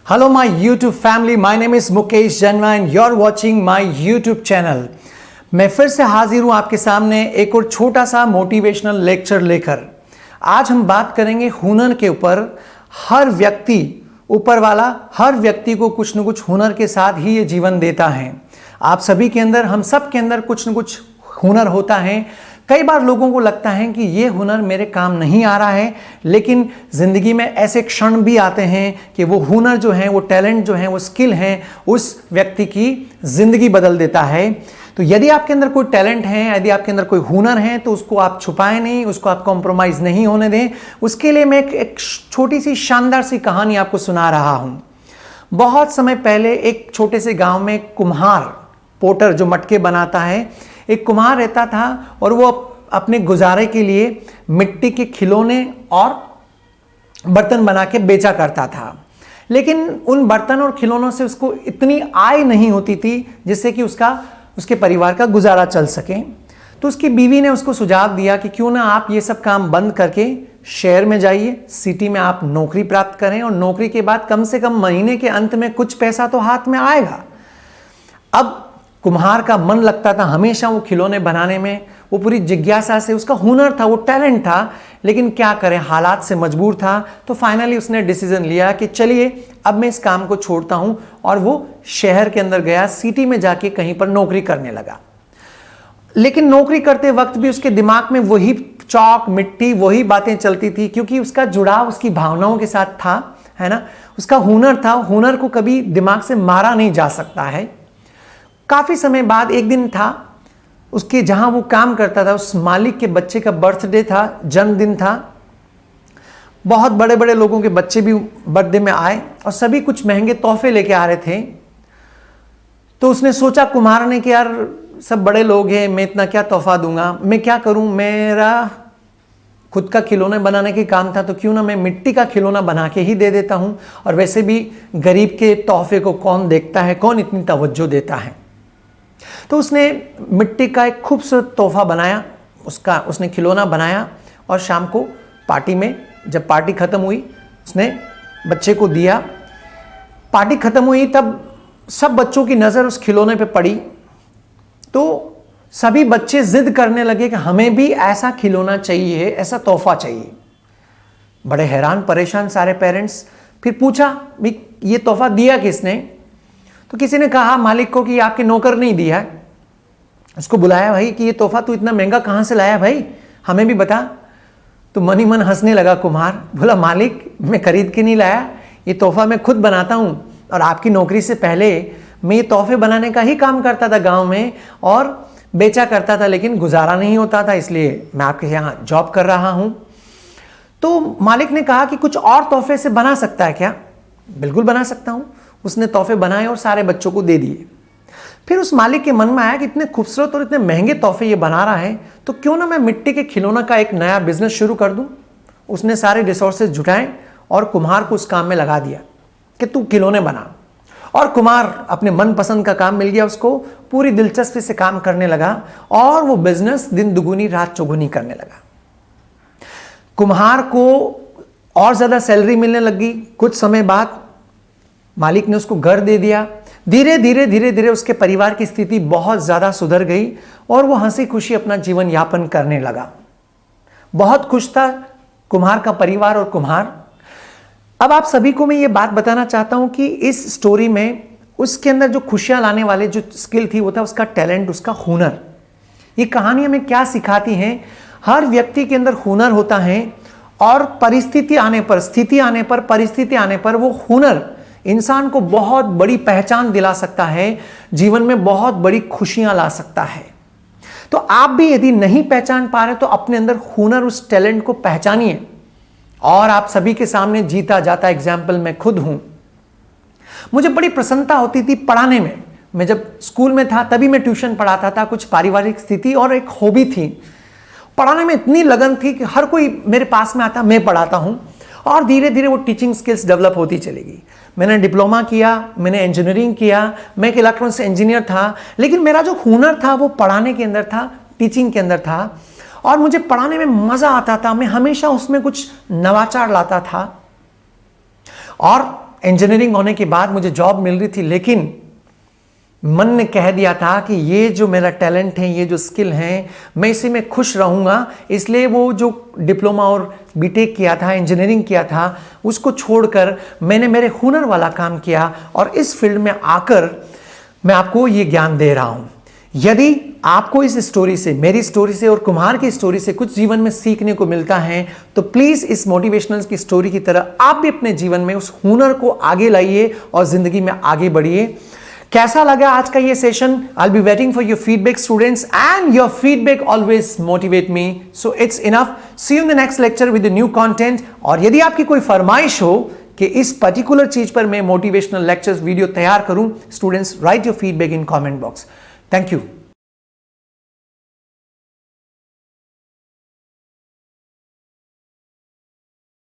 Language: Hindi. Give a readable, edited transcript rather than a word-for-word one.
Hello my YouTube family, my name is Mukesh Janwa and you're watching my YouTube channel। मैं फिर से हाजिर हूँ आपके सामने एक और छोटा सा मोटिवेशनल लेक्चर लेकर। आज हम बात करेंगे हुनर के ऊपर। हर व्यक्ति, ऊपर वाला हर व्यक्ति को कुछ न कुछ हुनर के साथ ही ये जीवन देता है। आप सभी के अंदर, हम सब के अंदर कुछ न कुछ हुनर होता है। कई बार लोगों को लगता है कि ये हुनर मेरे काम नहीं आ रहा है, लेकिन ज़िंदगी में ऐसे क्षण भी आते हैं कि वो हुनर जो है, वो टैलेंट जो है, वो स्किल है, उस व्यक्ति की ज़िंदगी बदल देता है। तो यदि आपके अंदर कोई टैलेंट है, यदि आपके अंदर कोई हुनर है, तो उसको आप छुपाएं नहीं, उसको आप कॉम्प्रोमाइज़ नहीं होने दें। उसके लिए मैं एक छोटी सी शानदार सी कहानी आपको सुना रहा हूँ। बहुत समय पहले एक छोटे से गाँव में कुम्हार, पोटर जो मटके बनाता है, एक कुम्हार रहता था और वो अपने गुजारे के लिए मिट्टी के खिलौने और बर्तन बना के बेचा करता था। लेकिन उन बर्तन और खिलौनों से उसको इतनी आय नहीं होती थी जिससे कि उसके परिवार का गुजारा चल सके। तो उसकी बीवी ने उसको सुझाव दिया कि क्यों ना आप ये सब काम बंद करके शहर में जाइए, सिटी में आप नौकरी प्राप्त करें और नौकरी के बाद कम से कम महीने के अंत में कुछ पैसा तो हाथ में आएगा। अब कुम्हार का मन लगता था हमेशा वो खिलौने बनाने में, वो पूरी जिज्ञासा से, उसका हुनर था, वो टैलेंट था, लेकिन क्या करें, हालात से मजबूर था। तो फाइनली उसने डिसीजन लिया कि चलिए अब मैं इस काम को छोड़ता हूं, और वो शहर के अंदर गया, सिटी में जाके कहीं पर नौकरी करने लगा। लेकिन नौकरी करते वक्त भी उसके दिमाग में वही चौक मिट्टी, वही बातें चलती थी, क्योंकि उसका जुड़ाव उसकी भावनाओं के साथ था, है ना। उसका हुनर था, हुनर को कभी दिमाग से मारा नहीं जा सकता है। काफ़ी समय बाद एक दिन था, उसके जहाँ वो काम करता था उस मालिक के बच्चे का बर्थडे था, जन्मदिन था। बहुत बड़े बड़े लोगों के बच्चे भी बर्थडे में आए और सभी कुछ महंगे तोहफे लेके आ रहे थे। तो उसने सोचा, कुम्हार ने, कि यार सब बड़े लोग हैं, मैं इतना क्या तोहफा दूंगा, मैं क्या करूं, मेरा खुद का खिलौने बनाने के काम था, तो क्यों ना मैं मिट्टी का खिलौना बना के ही दे देता हूं। और वैसे भी गरीब के तोहफे को कौन देखता है, कौन इतनी तवज्जो देता है। तो उसने मिट्टी का एक खूबसूरत तोहफा बनाया, उसने खिलौना बनाया, और शाम को पार्टी में, जब पार्टी खत्म हुई, उसने बच्चे को दिया। पार्टी खत्म हुई तब सब बच्चों की नज़र उस खिलौने पे पड़ी। तो सभी बच्चे जिद करने लगे कि हमें भी ऐसा खिलौना चाहिए, ऐसा तोहफा चाहिए। बड़े हैरान परेशान सारे पेरेंट्स। फिर पूछा, भाई ये तोहफा दिया किसने? तो किसी ने कहा मालिक को कि आपके नौकर नहीं दिया है। उसको बुलाया, भाई कि ये तोहफा तू इतना महंगा कहाँ से लाया भाई, हमें भी बता। तो मन ही मन हंसने लगा कुम्हार। बोला, मालिक मैं खरीद के नहीं लाया, ये तोहफा मैं खुद बनाता हूँ, और आपकी नौकरी से पहले मैं ये तोहफे बनाने का ही काम करता था गाँव में, और बेचा करता था, लेकिन गुजारा नहीं होता था, इसलिए मैं आपके यहाँ जॉब कर रहा हूँ। तो मालिक ने कहा कि कुछ और तोहफे से बना सकता है क्या? बिल्कुल बना सकता हूँ। उसने तोहफे बनाए और सारे बच्चों को दे दिए। फिर उस मालिक के मन में आया कि इतने खूबसूरत और इतने महंगे तोहफे ये बना रहा है, तो क्यों ना मैं मिट्टी के खिलौना का एक नया बिजनेस शुरू कर दूं। उसने सारे रिसोर्सेज जुटाए और कुम्हार को उस काम में लगा दिया कि तू खिलौने बना। और कुम्हार अपने मनपसंद का काम मिल गया उसको, पूरी दिलचस्पी से काम करने लगा, और वो बिजनेस दिन दुगुनी रात चौगुनी करने लगा। कुम्हार को और ज़्यादा सैलरी मिलने लगी। कुछ समय बाद मालिक ने उसको घर दे दिया। धीरे धीरे उसके परिवार की स्थिति बहुत ज़्यादा सुधर गई और वो हंसी खुशी अपना जीवन यापन करने लगा। बहुत खुश था कुम्हार का परिवार और कुम्हार। अब आप सभी को मैं ये बात बताना चाहता हूँ कि इस स्टोरी में उसके अंदर जो खुशियाँ लाने वाले जो स्किल थी, वो था उसका टैलेंट, उसका हुनर। ये कहानी हमें क्या सिखाती है? हर व्यक्ति के अंदर हुनर होता है, और परिस्थिति आने पर, स्थिति आने पर, परिस्थिति आने पर वो हुनर इंसान को बहुत बड़ी पहचान दिला सकता है, जीवन में बहुत बड़ी खुशियां ला सकता है। तो आप भी यदि नहीं पहचान पा रहे तो अपने अंदर हुनर, उस टैलेंट को पहचानिए। और आप सभी के सामने जीता जाता एग्जाम्पल मैं खुद हूं। मुझे बड़ी प्रसन्नता होती थी पढ़ाने में। मैं जब स्कूल में था तभी मैं ट्यूशन पढ़ाता था। कुछ पारिवारिक स्थिति और एक हॉबी थी, पढ़ाने में इतनी लगन थी कि हर कोई मेरे पास में आता, मैं पढ़ाता हूं, और धीरे धीरे वो टीचिंग स्किल्स डेवलप होती चलेगी। मैंने डिप्लोमा किया, मैंने इंजीनियरिंग किया, मैं एक इलेक्ट्रॉनिक्स इंजीनियर था, लेकिन मेरा जो हुनर था वो पढ़ाने के अंदर था, टीचिंग के अंदर था, और मुझे पढ़ाने में मज़ा आता था। मैं हमेशा उसमें कुछ नवाचार लाता था। और इंजीनियरिंग होने के बाद मुझे जॉब मिल रही थी, लेकिन मन ने कह दिया था कि ये जो मेरा टैलेंट है, ये जो स्किल है, मैं इसी में खुश रहूँगा। इसलिए वो जो डिप्लोमा और बीटेक किया था, इंजीनियरिंग किया था, उसको छोड़कर मैंने मेरे हुनर वाला काम किया और इस फील्ड में आकर मैं आपको ये ज्ञान दे रहा हूँ। यदि आपको इस स्टोरी से, मेरी स्टोरी से और कुम्हार की स्टोरी से कुछ जीवन में सीखने को मिलता है, तो प्लीज़ इस मोटिवेशनल की स्टोरी की तरह आप भी अपने जीवन में उस हुनर को आगे लाइए और ज़िंदगी में आगे बढ़िए। कैसा लगा आज का ये session? I will be waiting for your feedback students, and your feedback always motivate me. So it's enough. See you in the next lecture with new content. और यदि आपकी कोई फरमाइश हो कि इस पर्टिकुलर चीज पर मैं मोटिवेशनल लेक्चर्स वीडियो तैयार करूं, students right your feedback in comment box. Thank you.